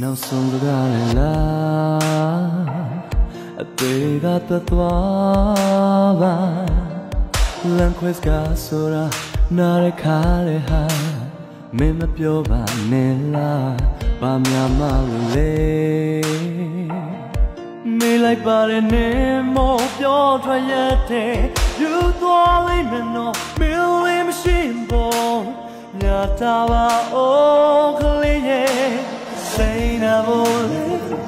နောက်ဆုံးစကားလည်းလားအသေးကတသွားပါလမ်းခွဲစကားဆိုတာနားရခါလေဟာမင်းမပြောပါနဲ့လားဘာများမလို့လဲမေးလိုက်ပါတယ်နေမောပြောထွက်ရတဲ့ယူသွားလိမ့်မယ်နော်မင်းလေးမရှိဘောညာတာပါအိုးကလေးရဲ့စိတ်နာဖို့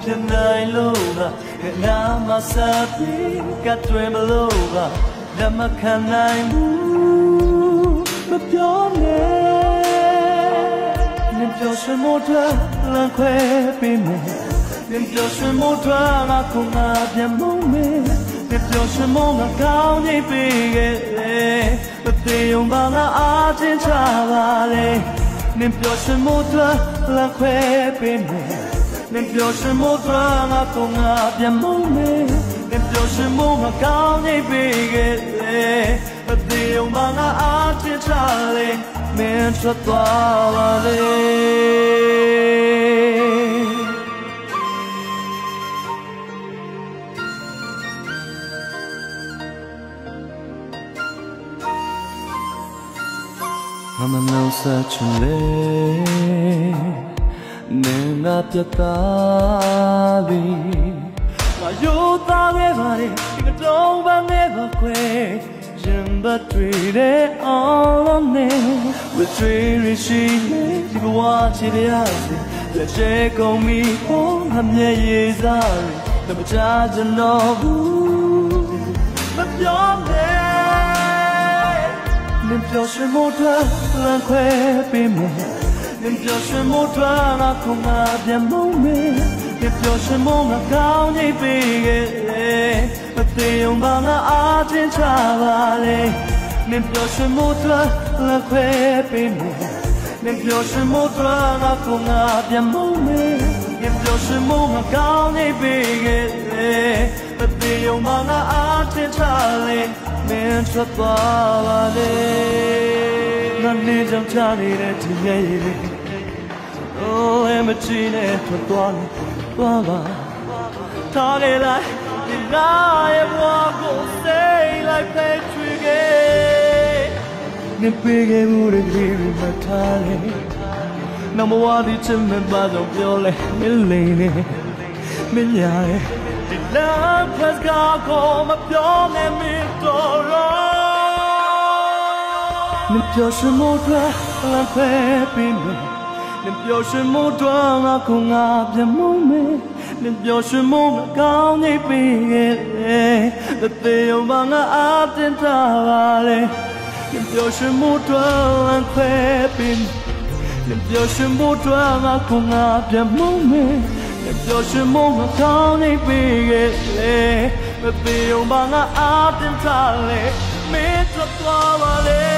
ဖြစ်နိုင်လို့ပါနာမစားပြီးကတ်တွေမလို့ပါဓမ္မခံနိုင်ဘူးမပြောနဲ့နင်ပြောစမို့ထွက်လမ်းခွဲပေးမယ်နင်ပြောစမို့ထွက်ငါခုငါပြန်မုန်းမယ်နင်ပြောစမို့ငါကောင်းနေပေးခဲ့လေမသေးုံပါငါအားချင်းချပါလေနင်ပြောစမို့ထွက်လမ်းခွဲပေးမယ်နင်ပြောစမို့ထွက်ငါခုငါပြန်မုန်းမယ်နင်ပြောစမို့ငါကောင်းနေပေးခဲ့လေမသေးုံပါငါအားချင်းချလေမင်းထွက်သွားပါလေငါမနှောက်ဆက်ချင်လေနေငါပြတ်သားပြီငါယူသားခဲ့ပါလေဒီကတော့ဘာနဲ့ပါခွဲရင်ဘတ်တွေတဲ့အောင်လုံးနဲ့ဝတ်တွေရရှိနေဒီဘဝချစ်ရစေလက်ချေကုန်ပြီဟောငါမျက်ရည်စားရမချချင်တော့ဘူးမပြောနဲ့နင်ပြောစမို့ထွက်လမ်းခွဲပေးမယ်နင်ပြောစမို့ထွက်ငါခုငါပြန်မုန်းမယ်နင်ပြောစမို့ငါကောင်းနေပေးခဲ့လေမသေးုံပါငါအားချင်းချပါလေနင်ပြောစမို့ထွက်လမ်းခွဲပေးမယ်နင်ပြောစမို့ထွက်ငါခုငါပြန်မုန်းမယ်နင်ပြောစမို့ငါကောင်းနေပေးခဲ့လေမသေးုံပါငါအားချင်းချလေမင်းထွက်သွားပါလေငါနေကြောင်ချနေတဲ့ဒီရဲ့ရည်အိုးမချီနဲ့ထွက်သွားလို့သွားပါထားခဲ့လိုက်ဒီနာရဲ့ဘဝကိုစိတ်လိုက်ပဲချွေခဲ့နေပေးခဲ့မှုတွေမထားလေနမဝါဒီချင်မပါတော့ပြောလဲမလိမ့်နဲ့မညာရဲ့ဒီလမ်းဖက်ကားကိုမပြောနဲ့မင်းတော်ရောနင်ပြောစမို့ထွက်လမ်းဖက်ပြီးမယ်နင်ပြောစမို့ထွက်ငါခုငါပြန်မုန်းမယ်နင်ပြောစမို့ငါကောင်းနေပြီတဲ့တေယုံပါငါအားတင်ထားပါလေနင်ပြောစမို့ထွက်လမ်းဖက်ပြီးနင်ပြောစမို့ထွက်ငါခုငါပြန်မုန်းမယ်နင်ပြောစမို့ငါကောင်းနေပြီလေမတေယုံပါငါအားတင်ထားလေမင်းထွက်သွားပါလေ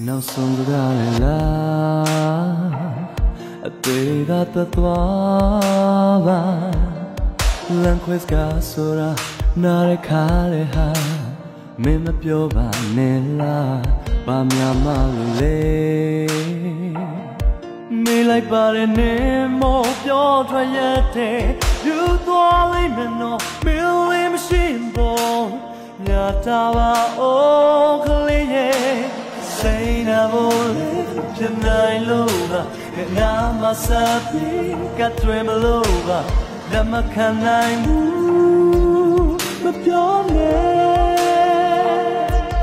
နောက်ဆုံးစကားလည်းလားအသေးကတသွားပါလမ်းခွဲစကားဆိုတာနားရခါလေဟာမင်းမပြောပါနဲ့လားဘာများမလို့လဲမေးလိုက်ပါတယ်နေမောပြောထွက်ရတဲ့ယူသွားလိမ့်မယ်နော်မင်းလေးမရှိဘောညာတာပါအိုးကလေးရဲ့စိတ် na vole janai loba na masapi katwe maloba damakanai mu mapione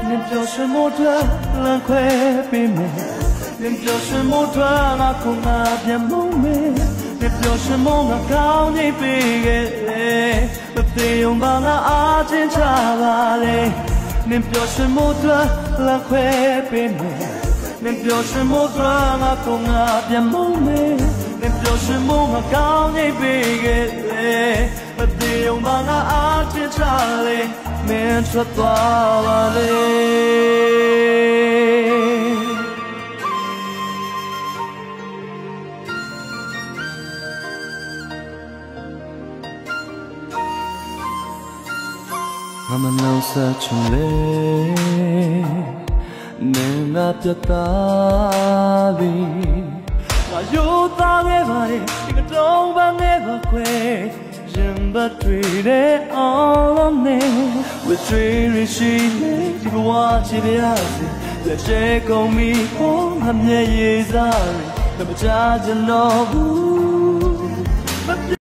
nim pyo shwe mo twa lan khwe pi me nim pyo shwe mo twa nga ko nga pyan mong me nim pyo shwe mo nga kaung ni pi ge ma pe yong ba nga a chin cha ba le nim pyo shwe mo twa lan khwe pi me nim pyo shwe mo twa nga ko nga pyan mong me nim pyo shwe mo nga kaung ni pi ge ma pe yong ba nga a chin cha le men chwa twa ba le I'm an outside Nena piatavi Ayuda nevare Inga tomba neva que Jimba tride all on me With three rishine Tipo wachi biasi Le cheko mi home Hamye yezari Kama chaja nobu